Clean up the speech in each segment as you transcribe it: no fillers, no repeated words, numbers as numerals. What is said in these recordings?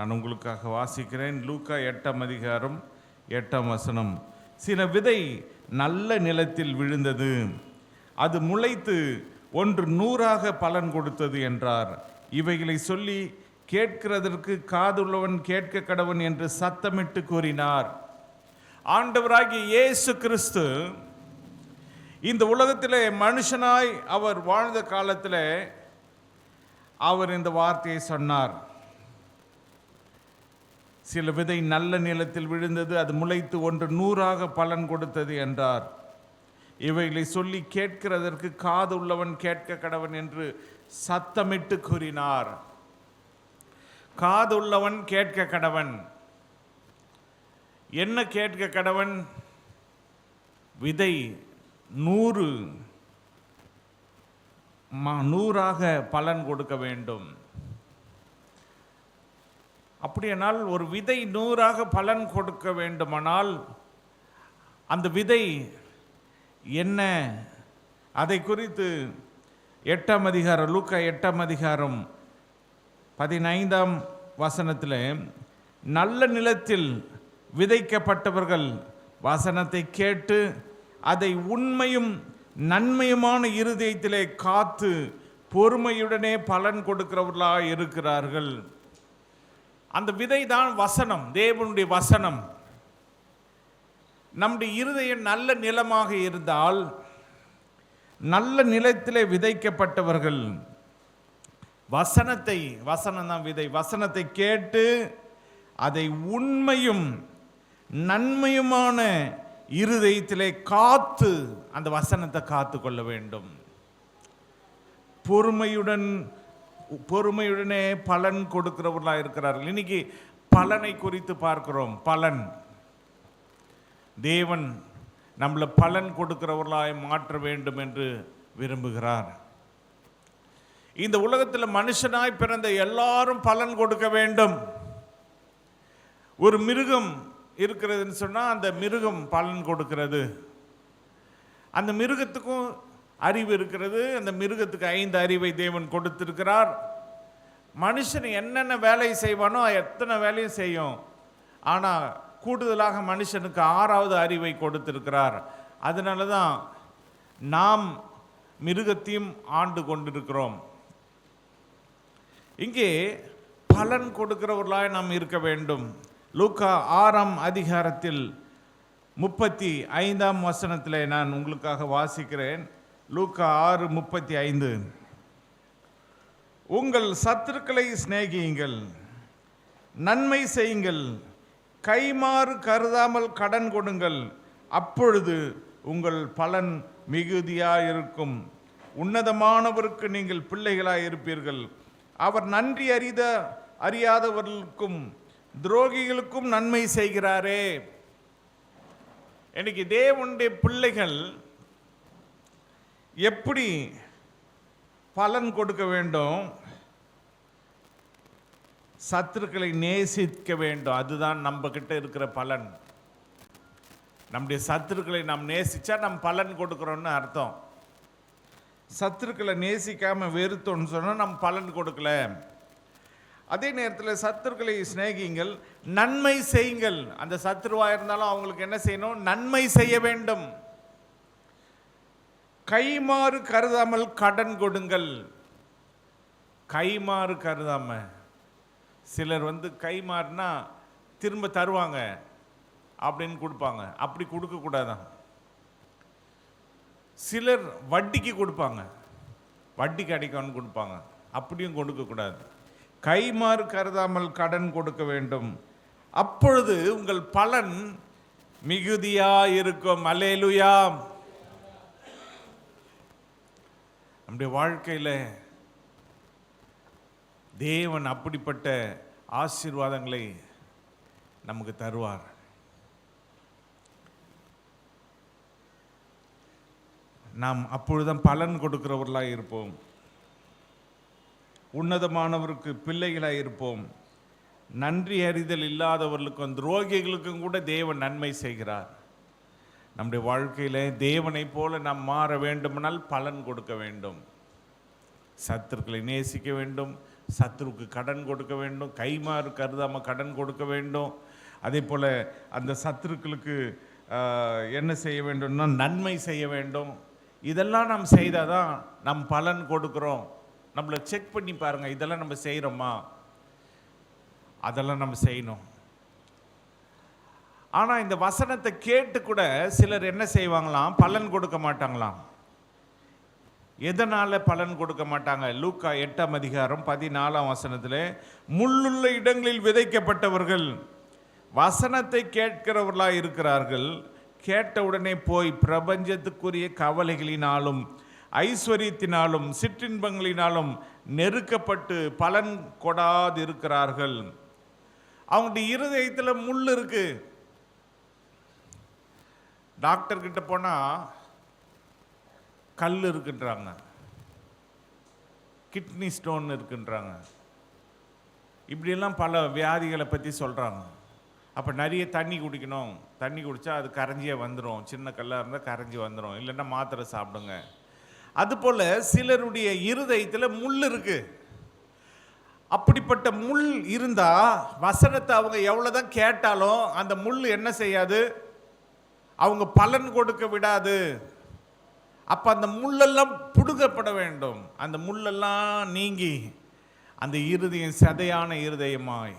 நான் உங்களுக்காக வாசிக்கிறேன். லூக்கா 8ஆம் அதிகாரம் 8ஆம் வசனம். சில விதை நல்ல நிலத்தில் விழுந்தது, அது முளைத்து ஒன்று 100 பலன் கொடுத்தது என்றார். இவைகளை சொல்லி கேட்கிறதற்கு காதுள்ளவன் கேட்க கடவன் என்று சத்தமிட்டு கூறினார். ஆண்டவராகிய இயேசு கிறிஸ்து இந்த உலகத்திலே மனுஷனாய் அவர் வாழ்ந்த காலத்தில் அவர் இந்த வார்த்தையை சொன்னார். சில விதை நல்ல நிலத்தில் விழுந்தது, அது முளைத்து ஒன்று 100 பலன் கொடுத்தது என்றார். இவைகளை சொல்லி கேட்கிறதற்கு காது உள்ளவன் கேட்க கடவன் என்று சத்தமிட்டு கூறினார். காது உள்ளவன் கேட்க கடவன். என்ன கேட்க கடவன்? விதை 100 பலன் கொடுக்க வேண்டும். அப்படியானால் ஒரு விதை 100 பலன் கொடுக்க வேண்டுமானால் அந்த விதை என்ன? அதை குறித்து 8ஆம் அதிகாரம், லூக்கா 8ஆம் அதிகாரம் 15ஆம் வசனத்தில், நல்ல நிலத்தில் விதைக்கப்பட்டவர்கள் வசனத்தை கேட்டு அதை உண்மையும் நன்மையுமான இருதயத்திலே காத்து பொறுமையுடனே பலன் கொடுக்கிறவர்களாக இருக்கிறார்கள். அந்த விதை தான் வசனம், தேவனுடைய வசனம். நம்முடைய இருதயம் நல்ல நிலமாக இருந்தால், நல்ல நிலத்திலே விதைக்கப்பட்டவர்கள் வசனம் தான் விதை, வசனத்தை கேட்டு அதை உண்மையும் நன்மையுமான இருதயத்திலே காத்து அந்த வசனத்தை காத்து கொள்ள வேண்டும். பொறுமையுடனே பலன் கொடுக்கிறவர்களாக இருக்கிறார்கள். இன்னைக்கு பலனை குறித்து பார்க்கிறோம். பலன், தேவன் நம்மளை பலன் கொடுக்கிறவர்களாய் மாற்ற வேண்டும் என்று விரும்புகிறார். இந்த உலகத்தில் மனுஷனாய் பிறந்த எல்லாரும் பலன் கொடுக்க வேண்டும். ஒரு மிருகம் இருக்கிறதுன்னு சொன்னால் அந்த மிருகம் பலன் கொடுக்கிறது. அந்த மிருகத்துக்கும் அறிவு இருக்கிறது. அந்த மிருகத்துக்கு 5 அறிவை தேவன் கொடுத்திருக்கிறார். மனுஷன் என்னென்ன வேலை செய்வானோ எத்தனை வேலையும் செய்யும். ஆனால் கூடுதலாக மனுஷனுக்கு 6வது அறிவை கொடுத்திருக்கிறார். அதனால தான் நாம் மிருகத்தையும் ஆண்டு கொண்டிருக்கிறோம். இங்கே பலன் கொடுக்கிறவர்களாய் நாம் இருக்க வேண்டும். லூக்கா 6ஆம் அதிகாரத்தில் 35ஆம் வசனத்தில் நான் உங்களுக்காக வாசிக்கிறேன். லூக்கா 6:35. உங்கள் சத்துருக்களை சிநேகியுங்கள், நன்மை செய்யுங்கள், கைமாறு கருதாமல் கடன் கொடுங்கள், அப்பொழுது உங்கள் பலன் மிகுதியாயிருக்கும். உன்னதமானவருக்கு நீங்கள் பிள்ளைகளாய் இருப்பீர்கள். அவர் நன்றி அறியாதவர்களுக்கும் துரோகிகளுக்கும் நன்மை செய்கிறாரே. இன்னைக்கு தேவனுடைய பிள்ளைகள் எப்படி பலன் கொடுக்க வேண்டும்? சத்துருக்களை நேசிக்க வேண்டும். அதுதான் நம்ம கிட்ட இருக்கிற பலன். நம்முடைய சத்துருக்களை நாம் நேசிச்சா நம் பலன் கொடுக்கிறோம்னு அர்த்தம். சத்துருக்களை நேசிக்காம வெறுத்தோன்னு சொன்னால் நம்ம பலன் கொடுக்கல. அதே நேரத்தில் சத்துருக்களை சிநேகியுங்கள், நன்மை செய்யுங்கள். அந்த சத்துருவாக இருந்தாலும் அவங்களுக்கு என்ன செய்யணும்? நன்மை செய்ய வேண்டும். கைமாறு கருதாமல் கடன் கொடுங்கள். கைமாறு கருதாம, சிலர் கைமாறுனா திரும்ப தருவாங்க அப்படின்னு கொடுப்பாங்க. அப்படி கொடுக்கக்கூடாதான். சிலர் வட்டிக்கு கொடுப்பாங்க, வட்டிக்கு அடிக்கணும்னு கொடுப்பாங்க. அப்படியும் கொடுக்கக்கூடாது. கைமாறு கருதாமல் கடன் கொடுக்க வேண்டும். அப்பொழுது உங்கள் பலன் மிகுதியாயிருக்கும். அல்லேலூயா. நம்முடைய வாழ்க்கையில் தேவன் அப்படிப்பட்ட ஆசீர்வாதங்களை நமக்கு தருவார். நாம் அப்பொழுதுதான் பலன் கொடுக்கிறவர்களாக இருப்போம். உன்னதமானவருக்கு பிள்ளைகளாக இருப்போம். நன்றி அறிதல் இல்லாதவர்களுக்கும் துரோகிகளுக்கும் கூட தேவன் நன்மை செய்கிறார். நம்முடைய வாழ்க்கையில் தேவனை போல நாம் மாற வேண்டுமானால் பலன் கொடுக்க வேண்டும். சத்துருக்களை நேசிக்க வேண்டும், சத்துருக்கு கடன் கொடுக்க வேண்டும், கைமாறு கருதாமல் கடன் கொடுக்க வேண்டும். அதே போல் அந்த சத்துருக்களுக்கு என்ன செய்ய வேண்டும்னா நன்மை செய்ய வேண்டும். இதெல்லாம் நாம் செய்தால் தான் நம் பலன் கொடுக்குறோம். நம்மளை செக் பண்ணி பாருங்கள், இதெல்லாம் நம்ம செய்கிறோமா? அதெல்லாம் நம்ம செய்யணும். ஆனால் இந்த வசனத்தை கேட்டு கூட சிலர் என்ன செய்வாங்களாம், பலன் கொடுக்க மாட்டாங்களாம். எதனால் பலன் கொடுக்க மாட்டாங்க? லூக்கா 8ஆம் அதிகாரம் 14ஆம் வசனத்தில், முள்ளுள்ள இடங்களில் விதைக்கப்பட்டவர்கள் வசனத்தை கேட்கிறவர்களாக இருக்கிறார்கள். கேட்டவுடனே போய் பிரபஞ்சத்துக்குரிய கவலைகளினாலும் ஐஸ்வர்யத்தினாலும் சிற்றின்பங்களினாலும் நெருக்கப்பட்டு பலன் கொடாது இருக்கிறார்கள். அவங்களுடைய இருதயத்தில் முள் இருக்கு. டாக்டர் கிட்ட போனால் கல் இருக்குன்றாங்க, கிட்னி ஸ்டோன் இருக்குன்றாங்க, இப்படியெல்லாம் பல வியாதிகளை பற்றி சொல்கிறாங்க. அப்போ நிறைய தண்ணி குடிக்கணும், தண்ணி குடித்தா அது கரைஞ்சியே வந்துடும், சின்ன கல்லாக இருந்தால் கரைஞ்சி வந்துடும், இல்லைன்னா மாத்திரை சாப்பிடுங்க. அதுபோல் சிலருடைய இருதயத்தில் முள் இருக்கு. அப்படிப்பட்ட முள் இருந்தால் வசனத்தை அவங்க எவ்வளோதான் கேட்டாலும் அந்த முள் என்ன செய்யாது, அவங்க பலன் கொடுக்க விடாது. அப்போ அந்த முள்ளெல்லாம் புடுங்கப்பட வேண்டும். அந்த முள்ளெல்லாம் நீங்கி அந்த இருதயம் சதையான இருதயமாய்,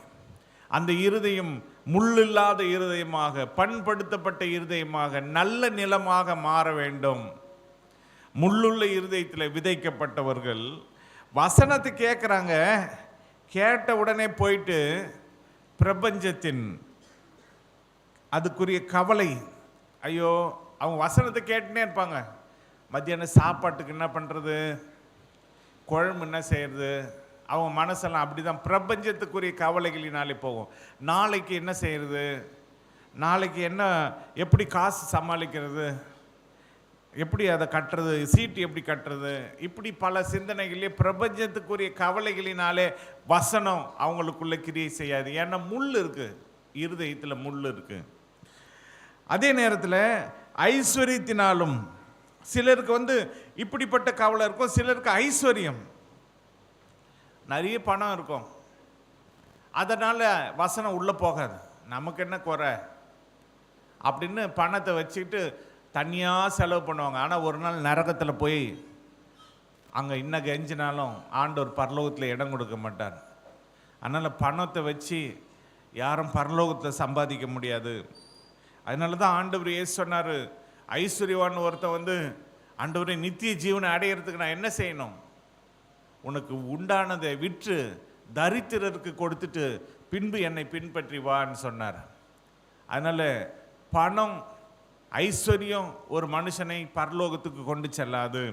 அந்த இருதயம் முள்ளில்லாத இருதயமாக, பண்படுத்தப்பட்ட இருதயமாக, நல்ல நிலமாக மாற வேண்டும். முள்ளுள்ள இருதயத்தில் விதைக்கப்பட்டவர்கள் வசனத்தை கேட்குறாங்க. கேட்ட உடனே போயிட்டு பிரபஞ்சத்தின் அதுக்குரிய கவலை, ஐயோ, அவங்க வசனத்தை கேட்டுனே இருப்பாங்க. மத்தியானம் சாப்பாட்டுக்கு என்ன பண்ணுறது, குழம்பு என்ன செய்கிறது, அவங்க மனசெல்லாம் அப்படி தான் பிரபஞ்சத்துக்குரிய கவலைகளினாலே போகும். நாளைக்கு என்ன செய்கிறது, நாளைக்கு என்ன, எப்படி காசு சமாளிக்கிறது, எப்படி அதை கட்டுறது, சீட்டு எப்படி கட்டுறது, இப்படி பல சிந்தனைகளே பிரபஞ்சத்துக்குரிய கவலைகளினாலே வசனம் அவங்களுக்குள்ள கிரியை செய்யாது. ஏன்னா முள் இருக்குது, இருதயத்தில் முள் இருக்குது. அதே நேரத்தில் ஐஸ்வர்யத்தினாலும், சிலருக்கு இப்படிப்பட்ட கவலை இருக்கும், சிலருக்கு ஐஸ்வர்யம், நிறைய பணம் இருக்கும், அதனால் வசனம் உள்ளே போகாது. நமக்கு என்ன குறை அப்படின்னு பணத்தை வச்சுக்கிட்டு தனியாக செலவு பண்ணுவாங்க. ஆனால் ஒரு நாள் நரகத்தில் போய் அங்கே இன்னும் கெஞ்சினாலும் ஆண்டவர் பரலோகத்தில் இடம் கொடுக்க மாட்டார். அதனால் பணத்தை வச்சு யாரும் பரலோகத்தில் சம்பாதிக்க முடியாது. அதனால தான் ஆண்டவர் இயேசு சொன்னார், ஐஸ்வர்யவான் ஒருத்தன் ஆண்டவரே நித்திய ஜீவனை அடையிறதுக்கு நான் என்ன செய்யணும், உனக்கு உண்டானதை விற்று தரித்திரருக்கு கொடுத்துட்டு பின்பு என்னை பின்பற்றி வான்னு சொன்னார். அதனால் பணம் ஐஸ்வர்யம் ஒரு மனுஷனை பரலோகத்துக்கு கொண்டு செல்லாது.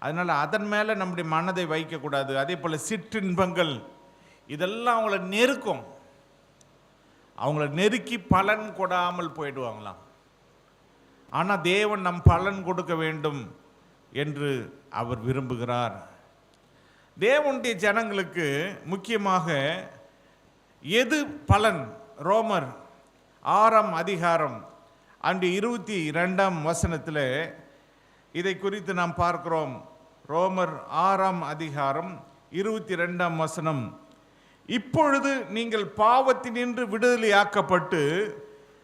அதனால் அதன் மேலே நம்முடைய மனதை வைக்கக்கூடாது. அதே போல் சிற்றின்பங்கள் இதெல்லாம் அவங்கள நெருக்கும், அவங்கள நெருக்கி பலன் கொடாமல் போயிடுவாங்களாம். ஆனால் தேவன் நம் பலன் கொடுக்க வேண்டும் என்று அவர் விரும்புகிறார். தேவனுடைய ஜனங்களுக்கு முக்கியமாக எது பலன்? ரோமர் 6ஆம் அதிகாரம் 22ஆம் வசனத்தில் இதை குறித்து நாம் பார்க்கிறோம். ரோமர் 6ஆம் அதிகாரம் 22ஆம் வசனம், இப்பொழுது நீங்கள் பாவத்தினின்று விடுதலையாக்கப்பட்டு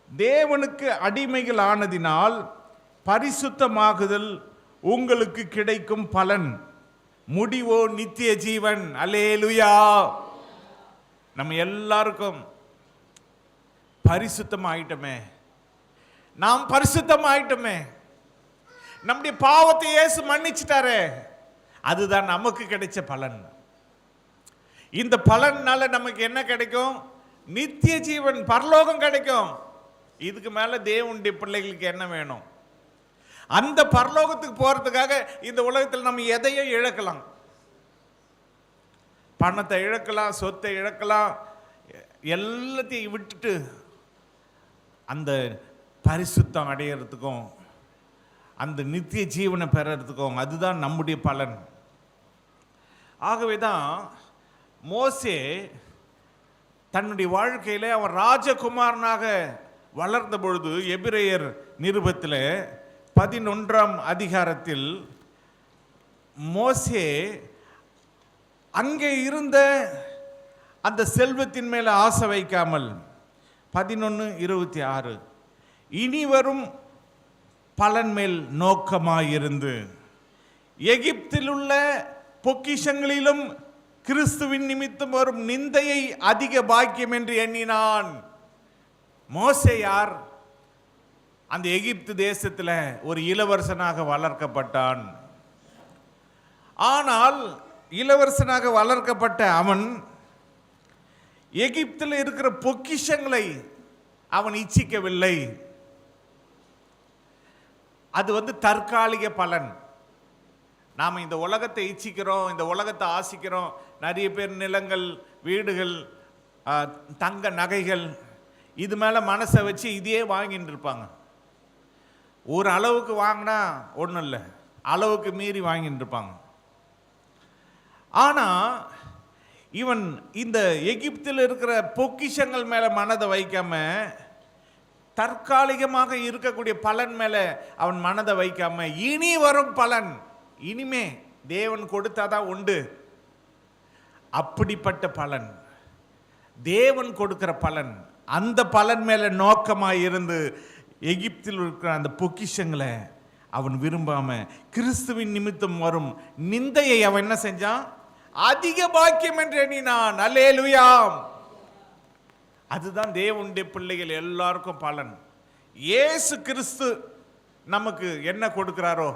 தேவனுக்கு அடிமைகள் ஆனதினால் பரிசுத்தமாகுதல் உங்களுக்கு கிடைக்கும் பலன், முடிவோ நித்திய ஜீவன். அல்லேலூயா. நம்ம எல்லாருக்கும் பரிசுத்தமாயிட்டமே, நாம் பரிசுத்தமாயிட்டமே, நம்முடைய பாவத்தை இயேசு மன்னிச்சிட்டாரே, அதுதான் நமக்கு கிடைச்ச பலன். இந்த பலனால நமக்கு என்ன கிடைக்கும்? நித்திய ஜீவன், பரலோகம் கிடைக்கும். இதுக்கு மேல தேவனுடைய பிள்ளைகளுக்கு என்ன வேணும்? அந்த பரலோகத்துக்கு போறதுக்காக இந்த உலகத்தில் நம்ம எதையும் இழக்கலாம். பணத்தை இழக்கலாம், சொத்தை இழக்கலாம், எல்லாத்தையும் விட்டுட்டு அந்த பரிசுத்தம் அடையிறதுக்கும் அந்த நித்திய ஜீவனை பெறறதுக்கும் அதுதான் நம்முடைய பலன். ஆகவே தான் மோசே தன்னுடைய வாழ்க்கையில் அவன் ராஜகுமாரனாக வளர்ந்த பொழுது எபிரேயர் நிருபத்தில் 11ஆம் அதிகாரத்தில் மோசே அங்கே இருந்த அந்த செல்வத்தின் மேல ஆசை வைக்காமல் 11:26 இனி வரும் பலன் மேல் நோக்கமாயிருந்து எகிப்தில் உள்ள பொக்கிஷங்களிலும் கிறிஸ்துவின் நிமித்தம் வரும் நிந்தையை அதிக பாக்கியம் என்று எண்ணினான். மோசே யார்? அந்த எகிப்து தேசத்தில் ஒரு இளவரசனாக வளர்க்கப்பட்டான். ஆனால் இளவரசனாக வளர்க்கப்பட்ட அவன் எகிப்தில் இருக்கிற பொக்கிஷங்களை அவன் இச்சிக்கவில்லை. அது தற்காலிக பலன். நாம் இந்த உலகத்தை இச்சிக்கிறோம், இந்த உலகத்தை ஆசிக்கிறோம். நிறைய பேர் நிலங்கள், வீடுகள், தங்க நகைகள், இது மேலே மனசை வச்சு இதையே வாங்கிட்டு இருப்பாங்க. ஒரு அளவுக்கு வாங்கினா ஒன்றும் இல்லை, அளவுக்கு மீறி வாங்கிட்டு இருப்பாங்க. ஆனால் இவன் இந்த எகிப்தில் இருக்கிற பொக்கிஷங்கள் மேலே மனதை வைக்காம தற்காலிகமாக இருக்கக்கூடிய பலன் மேலே அவன் மனதை வைக்காம இனி வரும் பலன், இனிமே தேவன் கொடுத்தாதான் உண்டு. அப்படிப்பட்ட பலன், தேவன் கொடுக்கிற பலன், அந்த பலன் மேலே நோக்கமாக இருந்து எகிப்தில் இருக்கிற அந்த பொக்கிஷங்களை அவன் விரும்பாம கிறிஸ்துவின் நிமித்தம் வரும் நிந்தையை அவன் என்ன செஞ்சான்? அதிக பாக்கியம் என்று எண்ணினான். அல்லேலூயா. அதுதான் தேவனுடைய பிள்ளைகள் எல்லாருக்கும் பலன். இயேசு கிறிஸ்து நமக்கு என்ன கொடுக்கிறாரோ,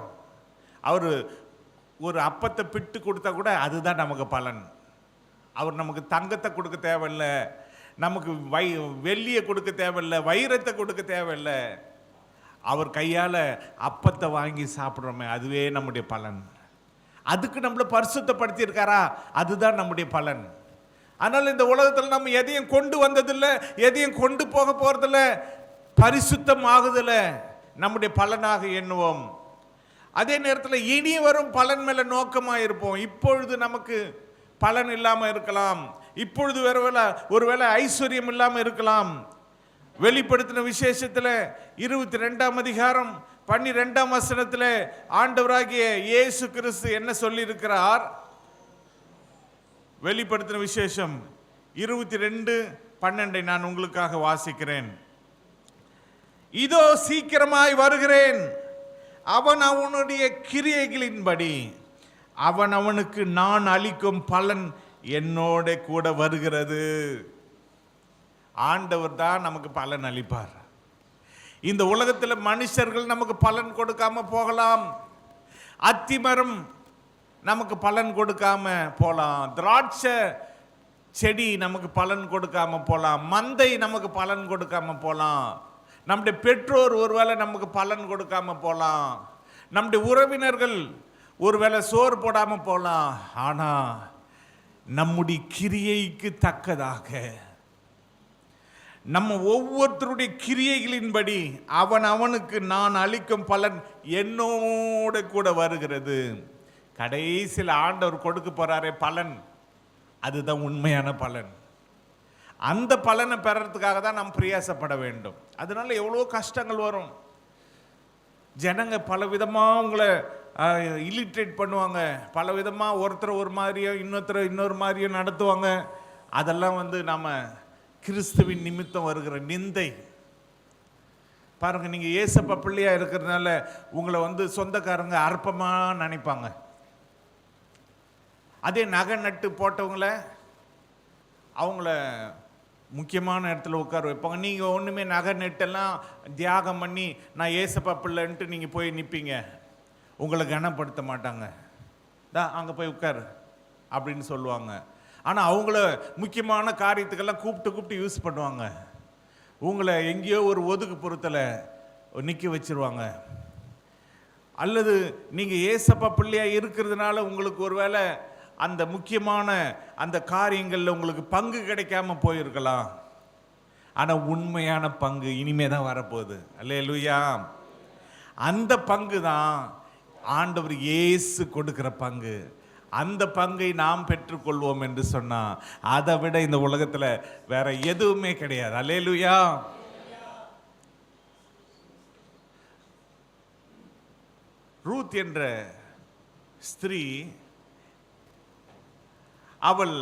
அவர் ஒரு அப்பத்தை பிட்டு கொடுத்தா கூட அதுதான் நமக்கு பலன். அவர் நமக்கு தங்கத்தை கொடுக்க தேவையில்லை, நமக்கு வெள்ளியை கொடுக்க தேவையில்லை, வைரத்தை கொடுக்க தேவையில்லை. அவர் கையால் அப்பத்தை வாங்கி சாப்பிட்றோமே, அதுவே நம்முடைய பலன். அதுக்கு நம்மளை பரிசுத்தப்படுத்தி இருக்காரா, அதுதான் நம்முடைய பலன். ஆனால் இந்த உலகத்தில் நம்ம எதையும் கொண்டு வந்ததில்லை, எதையும் கொண்டு போக போறதில்ல, பரிசுத்தம் ஆகுதில்ல, நம்முடைய பலனாக எண்ணுவோம். அதே நேரத்தில் இனி வரும் பலன் மேல நோக்கமாக இருப்போம். இப்பொழுது நமக்கு பலன் இல்லாமல் இருக்கலாம், இப்பொழுது ஒருவேளை ஐஸ்வர்யம் இல்லாமல் இருக்கலாம். வெளிப்படுத்தின விசேஷத்தில் 22ஆம் அதிகாரம் 12ஆம் வசனத்தில் ஆண்டவராகிய இயேசு கிறிஸ்து என்ன சொல்லி இருக்கிறார்? வெளிப்படுத்தின விசேஷம் 22:12 நான் உங்களுக்காக வாசிக்கிறேன். இதோ சீக்கிரமாய் வருகிறேன், அவன் அவனுடைய கிரியைகளின்படி அவன் அவனுக்கு நான் அளிக்கும் பலன் என்னோட கூட வருகிறது. ஆண்டவர் தான் நமக்கு பலன் அளிப்பார். இந்த உலகத்தில் மனுஷர்கள் நமக்கு பலன் கொடுக்காம போகலாம், அத்திமரம் நமக்கு பலன் கொடுக்காம போகலாம், திராட்சை செடி நமக்கு பலன் கொடுக்காம போகலாம், மந்தை நமக்கு பலன் கொடுக்காம போகலாம், நம்முடைய பெற்றோர் ஒருவேளை நமக்கு பலன் கொடுக்காம போகலாம், நம்முடைய உறவினர்கள் ஒருவேளை சோறு போடாம போகலாம். ஆனா நம்முடைய கிரியைக்கு தக்கதாக நம்ம ஒவ்வொருத்தருடைய கிரியைகளின்படி அவன் அவனுக்கு நான் அளிக்கும் பலன் என்னோட கூட வருகிறது. கடைசியில் ஆண்டவர் கொடுக்க போறாரே பலன், அதுதான் உண்மையான பலன். அந்த பலனை பெறறதுக்காக தான் நாம் பிரயாசப்பட வேண்டும். அதனால எவ்வளோ கஷ்டங்கள் வரும். ஜனங்க பல விதமாக உங்களை இலிட்ரேட் பண்ணுவாங்க, பல விதமாக ஒருத்தர் ஒரு மாதிரியோ இன்னொருத்தர் இன்னொரு மாதிரியோ நடத்துவாங்க. அதெல்லாம் நம்ம கிறிஸ்துவின் நிமித்தம் வருகிற நிந்தை. பாருங்க, நீங்க ஏசப்பா பிள்ளையா இருக்கிறதுனால உங்களை சொந்தக்காரங்க அற்பமாக நினைப்பாங்க. அதே நகை நட்டு போட்டவங்கள அவங்கள முக்கியமான இடத்துல உட்கார வைப்பாங்க. நீங்கள் ஒன்றுமே நகை நெட்டெல்லாம் தியாகம் பண்ணி நான் ஏசப்பா பிள்ளைன்ட்டு நீங்கள் போய் நிற்பீங்க, உங்களை கனப்படுத்த மாட்டாங்க. அங்கே போய் உட்காரு அப்படின்னு சொல்லுவாங்க. ஆனால் அவங்கள முக்கியமான காரியத்துக்கெல்லாம் கூப்பிட்டு யூஸ் பண்ணுவாங்க. உங்களை எங்கேயோ ஒரு ஒதுக்கு பொறுத்தலை நிற்க வச்சிருவாங்க. அல்லது நீங்கள் ஏசப்பா பிள்ளையாக இருக்கிறதுனால உங்களுக்கு ஒருவேளை அந்த முக்கியமான அந்த காரியங்களில் உங்களுக்கு பங்கு கிடைக்காம போயிருக்கலாம். ஆனால் உண்மையான பங்கு இனிமே தான் வரப்போகுது. அல்லேலூயா. அந்த பங்கு தான் ஆண்டவர் இயேசு கொடுக்கிற பங்கு. அந்த பங்கை நாம் பெற்றுக்கொள்வோம் என்று சொன்னா அதை விட இந்த உலகத்தில் வேற எதுவுமே கிடையாது. அல்லேலூயா. ரூத் என்ற ஸ்திரீ அவள்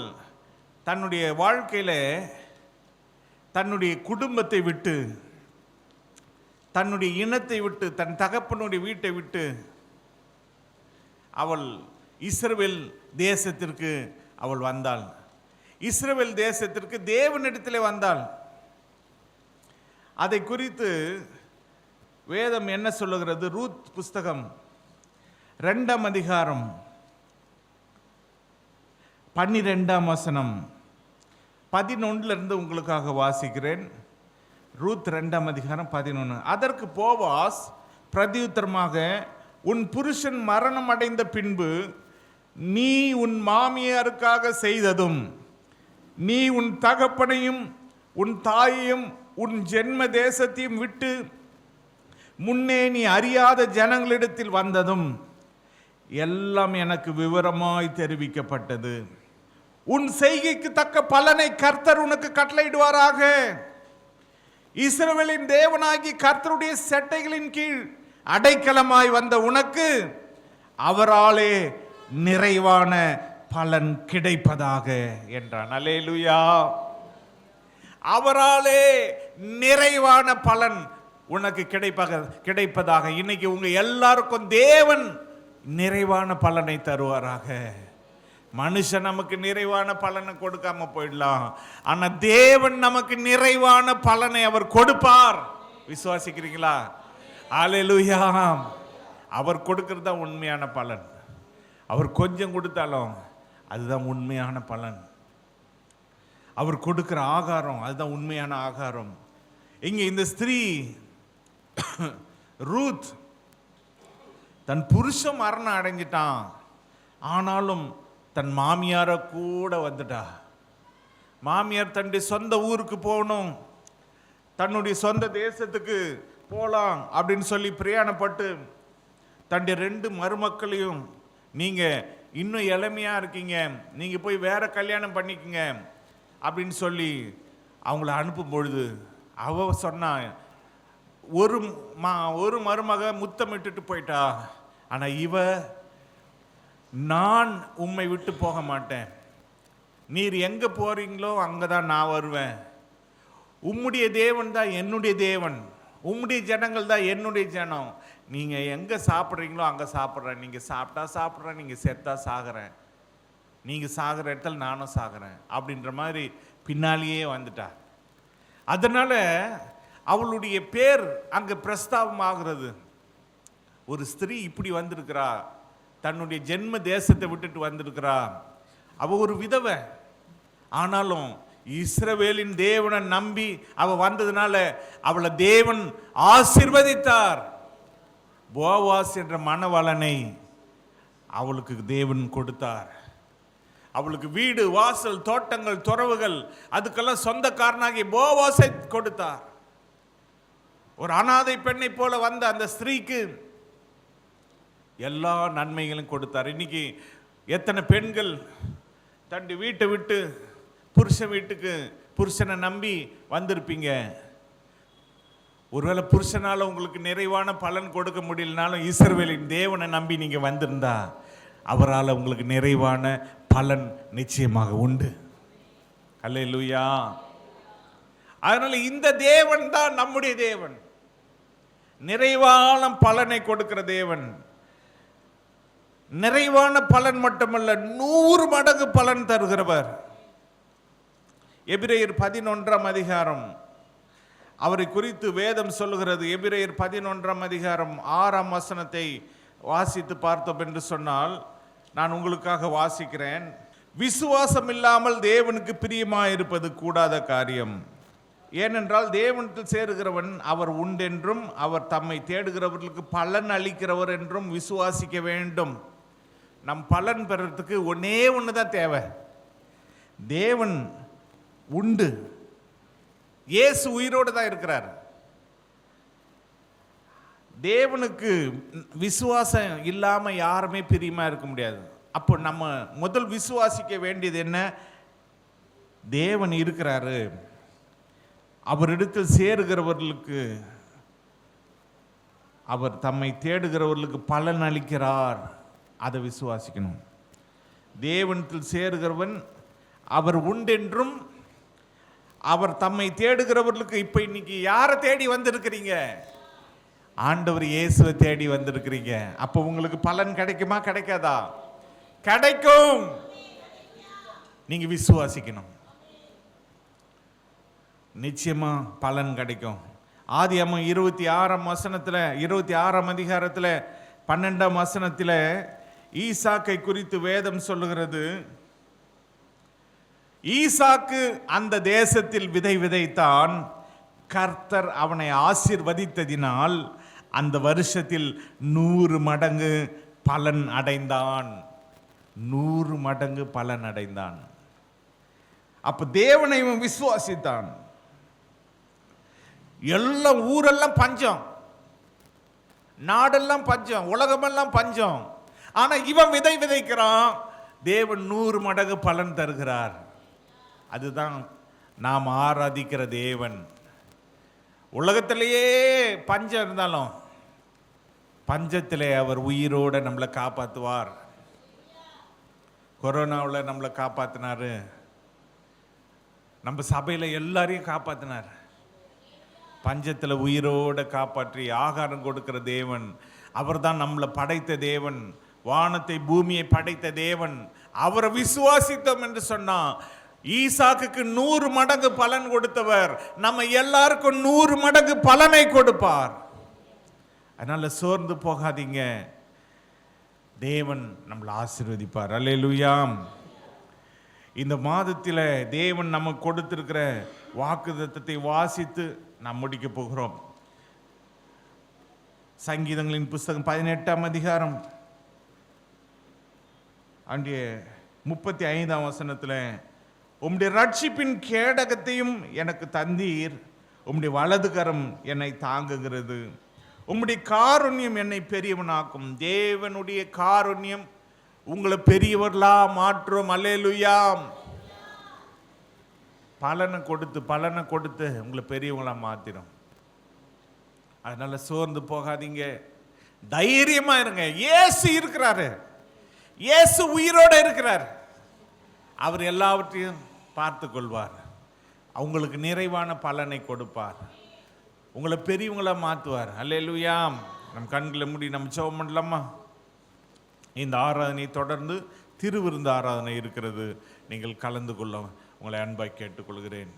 தன்னுடைய வாழ்க்கையில தன்னுடைய குடும்பத்தை விட்டு, தன்னுடைய இனத்தை விட்டு, தன் தகப்பனுடைய வீட்டை விட்டு அவள் இஸ்ரவேல் தேசத்திற்கு அவள் வந்தாள். இஸ்ரவேல் தேசத்திற்கு தேவனிடத்திலே வந்தாள். அதை குறித்து வேதம் என்ன சொல்லுகிறது? ரூத் புஸ்தகம் 2ஆம் அதிகாரம் 12ஆம் வசனம் 11 உங்களுக்காக வாசிக்கிறேன். ரூத் 2ஆம் அதிகாரம் 11. அதற்கு போவாஸ் பிரதியுத்தரமாக, உன் புருஷன் மரணம் அடைந்த பின்பு நீ உன் மாமியாருக்காக செய்ததும், நீ உன் தகப்பனையும் உன் தாயையும் உன் ஜென்ம தேசத்தையும் விட்டு முன்னே நீ அறியாத ஜனங்களிடத்தில் வந்ததும் எல்லாம் எனக்கு விவரமாய் தெரிவிக்கப்பட்டது. உன் செய்கைக்கு தக்க பலனை கர்த்தர் உனக்கு கட்டளையிடுவாராக. இஸ்ரவேலின் தேவனாகி கர்த்தருடைய செட்டைகளின் கீழ் அடைக்கலமாய் வந்த உனக்கு அவராலே நிறைவான பலன் கிடைப்பதாக என்றான். அல்லேலூயா. அவராலே நிறைவான பலன் உனக்கு கிடைப்பதாக. இன்னைக்கு உங்க எல்லாருக்கும் தேவன் நிறைவான பலனை தருவாராக. மனுஷன் நமக்கு நிறைவான பலனை கொடுக்காம போயிடலாம், ஆனா தேவன் நமக்கு நிறைவான பலனை அவர் கொடுப்பார். விசுவாசிக்கிறீங்களா? அல்லேலூயா. அவர் கொடுக்கிறது தான் உண்மையான பலன். அவர் கொஞ்சம் கொடுத்தாலும் அதுதான் உண்மையான பலன். அவர் கொடுக்கிற ஆகாரம் அதுதான் உண்மையான ஆகாரம். இங்கே இந்த ஸ்திரீ ரூத் தன் புருஷன் மரணம் அடைஞ்சிட்டான், ஆனாலும் தன் மாமியார கூட வந்துட்டா. மாமியார் தன்னுடைய சொந்த ஊருக்கு போகணும், தன்னுடைய சொந்த தேசத்துக்கு போகலாம் அப்படின்னு சொல்லி பிரயாணப்பட்டு தன்னுடைய 2 மருமக்களையும், நீங்கள் இன்னும் இளமையாக இருக்கீங்க, நீங்கள் போய் வேற கல்யாணம் பண்ணிக்கங்க அப்படின்னு சொல்லி அவங்கள அனுப்பும் பொழுது அவ சொன்னா, ஒரு மருமக முத்தமிட்டுட்டு போயிட்டா, ஆனால் இவ, நான் உம்மை விட்டு போக மாட்டேன், நீர் எங்கே போறீங்களோ அங்கே தான் நான் வருவேன், உம்முடைய தேவன் தான் என்னுடைய தேவன், உம்முடைய ஜனங்கள் தான் என்னுடைய ஜனம், நீங்கள் எங்கே சாப்பிட்றீங்களோ அங்கே சாப்பிட்றேன், நீங்கள் சாப்பிட்டா சாப்பிட்றேன், நீங்கள் செத்தா சாகிறேன், நீங்கள் சாகிற இடத்துல நானும் சாகிறேன் அப்படின்ற மாதிரி பின்னாலேயே வந்துட்டா. அதனால அவளுடைய பேர் அங்கே பிரஸ்தாபம் ஆகிறது. ஒரு ஸ்திரீ இப்படி வந்திருக்கிறா, தன்னுடைய ஜென்ம தேசத்தை விட்டுட்டு வந்திருக்கிறா. அவ ஒரு விதவை, ஆனாலும் இஸ்ரவேலின் தேவனை நம்பி அவ வந்ததுனால அவளை தேவன் ஆசீர்வதித்தார். போவாஸ் என்ற மணவாளனை அவளுக்கு தேவன் கொடுத்தார். அவளுக்கு வீடு, வாசல், தோட்டங்கள், துறவுகள், அதுக்கெல்லாம் சொந்தக்காரனாகி போவாசை கொடுத்தார். ஒரு அனாதை பெண்ணை போல வந்த அந்த ஸ்திரீக்கு எல்லா நன்மைகளும் கொடுத்தார். இன்னைக்கு எத்தனை பெண்கள் தன் வீட்டை விட்டு புருஷன் வீட்டுக்கு, புருஷனை நம்பி வந்திருப்பீங்க. ஒருவேளை புருஷனால உங்களுக்கு நிறைவான பலன் கொடுக்க முடியலனாலும் இஸ்ரவேலின் தேவனை நம்பி நீங்க வந்திருந்தா அவரால் உங்களுக்கு நிறைவான பலன் நிச்சயமாக உண்டு. அல்லேலூயா. அதனால இந்த தேவன் தான் நம்முடைய தேவன், நிறைவான பலனை கொடுக்கிற தேவன். நிறைவான பலன் மட்டுமல்ல, 100 மடங்கு பலன் தருகிறவர். எபிரேயர் 11ஆம் அதிகாரம் அவரை குறித்து வேதம் சொல்லுகிறது. எபிரேயர் 11ஆம் அதிகாரம் 6ஆம் வசனத்தை வாசித்து பார்த்தோம் என்று சொன்னால், நான் உங்களுக்காக வாசிக்கிறேன். விசுவாசம் இல்லாமல் தேவனுக்கு பிரியமாயிருப்பது கூடாத காரியம். ஏனென்றால் தேவனத்தில் சேருகிறவன் அவர் உண்டென்றும் அவர் தம்மை தேடுகிறவர்களுக்கு பலன் அளிக்கிறவர் என்றும் விசுவாசிக்க வேண்டும். நம் பலன் பெறறதுக்கு ஒன்னே ஒன்று தான் தேவை, தேவன் உண்டு. இயேசு உயிரோடு தான் இருக்கிறார். தேவனுக்கு விசுவாசம் இல்லாமல் யாருமே பிரியமா இருக்க முடியாது. அப்போ நம்ம முதல் விசுவாசிக்க வேண்டியது என்ன? தேவன் இருக்கிறாரு, அவரிடத்தில் சேருகிறவர்களுக்கு, அவர் தம்மை தேடுகிறவர்களுக்கு பலன் அளிக்கிறார். அதை விசுவாசிக்கணும். தேவனிடத்தில் சேருகிறவன் அவர் உண்டென்றும், அவர் தம்மை தேடுகிறவர்களுக்கு, இப்ப இன்னைக்கு யாரை தேடி வந்திருக்கிறீங்க? ஆண்டவர் இயேசுவை தேடி வந்திருக்கிறீங்க. அப்போ உங்களுக்கு பலன் கிடைக்குமா கிடைக்காதா? கிடைக்கும். நீங்க விசுவாசிக்கணும், நிச்சயமா பலன் கிடைக்கும். ஆதியாகமம் 26ஆம் அதிகாரத்தில் 12ஆம் வசனத்தில் ஈசாக்கை குறித்து வேதம் சொல்லுகிறது. ஈசாக்கு அந்த தேசத்தில் விதை விதைத்தான். கர்த்தர் அவனை ஆசீர்வதித்ததினால் அந்த வருஷத்தில் 100 மடங்கு பலன் அடைந்தான். 100 மடங்கு பலன் அடைந்தான். அப்ப தேவனை இவன் விசுவாசித்தான். எல்லாம் ஊரெல்லாம் பஞ்சம், நாடெல்லாம் பஞ்சம், உலகமெல்லாம் பஞ்சம். ஆனா இவன் விதை விதைக்கிறான். தேவன் 100 மடங்கு பலன் தருகிறார். அதுதான் நாம் ஆராதிக்கிற தேவன். உலகத்திலேயே பஞ்சம் இருந்தாலும் பஞ்சத்திலே அவர் உயிரோட நம்மளை காப்பாற்றுவார். கொரோனாவில் நம்மளை காப்பாற்றினாரு. நம்ம சபையில் எல்லாரையும் காப்பாற்றினார். பஞ்சத்தில் உயிரோட காப்பாற்றி ஆகாரம் கொடுக்கிற தேவன் அவர் தான். நம்மளை படைத்த தேவன், வானத்தை பூமியை படைத்த தேவன். அவரை விசுவாசித்தோம் என்று சொன்னா ஈசாக்குக்கு 100 மடங்கு பலன் கொடுத்தவர் நம்ம எல்லாருக்கும் 100 மடங்கு பலனை கொடுப்பார். அதனால சோர்ந்து போகாதீங்க, தேவன் நம்மளை ஆசீர்வதிப்பார். அல்லேலூயா. இந்த மாதத்தில் தேவன் நமக்கு கொடுத்திருக்கிற வாக்குத்தத்தத்தை வாசித்து நாம் முடிக்க போகிறோம். சங்கீதங்களின் புஸ்தகம் 18ஆம் அதிகாரம் 35ஆம் வசனத்தில், உம்முடைய ரட்சிப்பின் கேடகத்தையும் எனக்கு தந்தீர், உம்முடைய வலதுகரம் என்னை தாங்குகிறது, உம்முடைய காருண்யம் என்னை பெரியவனாக்கும். தேவனுடைய காருண்யம் உங்களை பெரியவர்களா மாற்றும். அல்லேலூயா. பலனை கொடுத்து உங்களை பெரியவங்களா மாத்திரும். அதனால சோர்ந்து போகாதீங்க, தைரியமா இருங்க. இயேசு இருக்கிறாரு, இயேசு உயிரோட இருக்கிறார். அவர் எல்லாவற்றையும் பார்த்து கொள்வார். அவங்களுக்கு நிறைவான பலனை கொடுப்பார். உங்களை பெரியவங்களா மாற்றுவார். அல்லேலூயா. நம் கண்களை மூடி நம்ம ஜெபம் பண்ணலாமா? இந்த ஆராதனை தொடர்ந்து திருவிருந்து ஆராதனை இருக்கிறது. நீங்கள் கலந்து கொள்ள உங்களை அன்பாய் கேட்டுக்கொள்கிறேன்.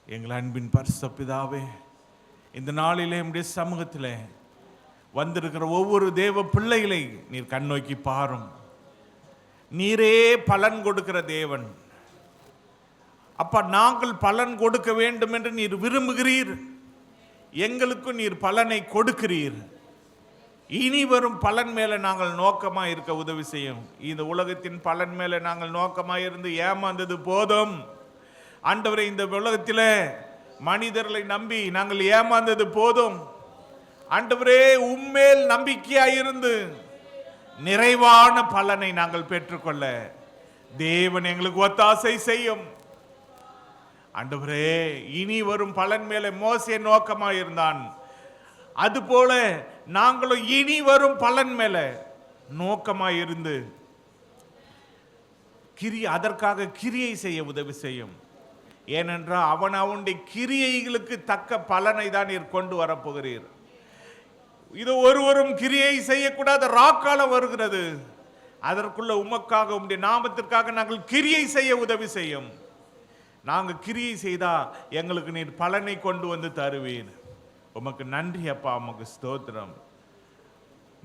எங்கள் அன்பின் பரிசுத்த பிதாவே, இந்த நாளிலே நம்முடைய சமூகத்தில் வந்திருக்கிற ஒவ்வொரு தேவ பிள்ளைகளை நீர் கண்ணோக்கி பாரும். நீரே பலன் கொடுக்கிற தேவன். அப்பா, நாங்கள் பலன் கொடுக்க வேண்டும் என்று நீர் விரும்புகிறீர். எங்களுக்கும் நீர் பலனை கொடுக்கிறீர். இனி வரும் பலன் மேல நாங்கள் நோக்கமாக இருக்க உதவி செய்யும். இந்த உலகத்தின் பலன் மேல நாங்கள் நோக்கமாக இருந்து ஏமாந்தது போதும் ஆண்டவரே. இந்த உலகத்தில் மனிதர்களை நம்பி நாங்கள் ஏமாந்தது போதும் ஆண்டவரே. உம்மேல் நம்பிக்கையாயிருந்து நிறைவான பலனை நாங்கள் பெற்றுக்கொள்ள தேவன் எங்களுக்கு ஒத்தாசை செய்யும். ஆண்டவரே, இனி வரும் பலன் மேலே மோசே நோக்கமாக இருந்தான். அதுபோல நாங்களும் இனி வரும் பலன் மேல நோக்கமாக இருந்து அதற்காக கிரியை செய்ய உதவி செய்யும். ஏனென்றால் அவனுடைய கிரியைகளுக்கு தக்க பலனை தான் நீர் கொண்டு வரப்போகிறீர். இது ஒருவரும் கிரியை செய்யக்கூடாத ராக்காலம் வருகிறது. அதற்குள்ள உமக்காக, உம்முடைய நாமத்திற்காக நாங்கள் கிரியை செய்ய உதவி செய்யும். நாங்கள் கிரியை செய்தா எங்களுக்கு நீர் பலனை கொண்டு வந்து தருவீர். உமக்கு நன்றி அப்பா, உமக்கு ஸ்தோத்திரம்.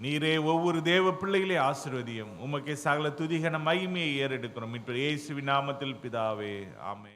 நீரே ஒவ்வொரு தேவ பிள்ளைகளே ஆசீர்வதியும். உமக்கே சகல துதிகன மகிமையை ஏறெடுக்கிறோம். இயேசுவின் நாமத்தில் பிதாவே, ஆமென்.